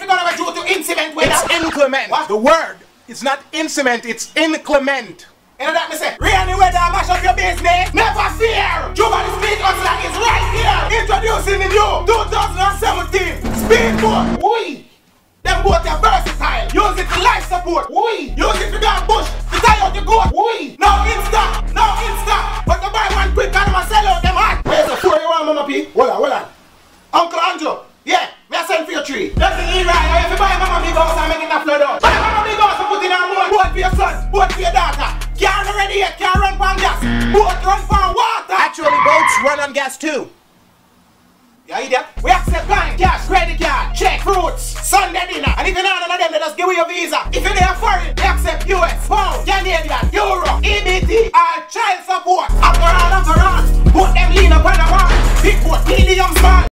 if you're gonna due to inclement weather. It's inclement. What? The word. It's not inclement, it's inclement. You know that me say? Rainy weather mash up your business. Never fear. Jubal Speed Hustler is right here. Introducing the new 2017 Speedboat. Wee. Them boats are versatile. Use it to life support. Wee. Use it to go bush. To tie out your goat. Wee. Now in stock. Now in stock. But to buy one quick and I'ma sell out them hot. Where's the 4 you want, Mama P? Hold on. Uncle Andrew. Yeah. Me a send for your tree. That's the E-Ride. If you buy Mama Big House and make it a flood out. Buy Mama Big House and put in a boat. Boat for your son. Boat for your daughter. Can't already yet. Can't run on gas. Boat run for water. Actually, boats run on gas too. Yeah, idiot. We accept bank, cash, credit card, check, fruits, Sunday dinner. And if you're not none of them, they just give you your visa. If you're there foreign, they accept US, pound, Canadian, Euro, EBT, all child support. After all, put them lean up on the wall. Big boat, medium, small.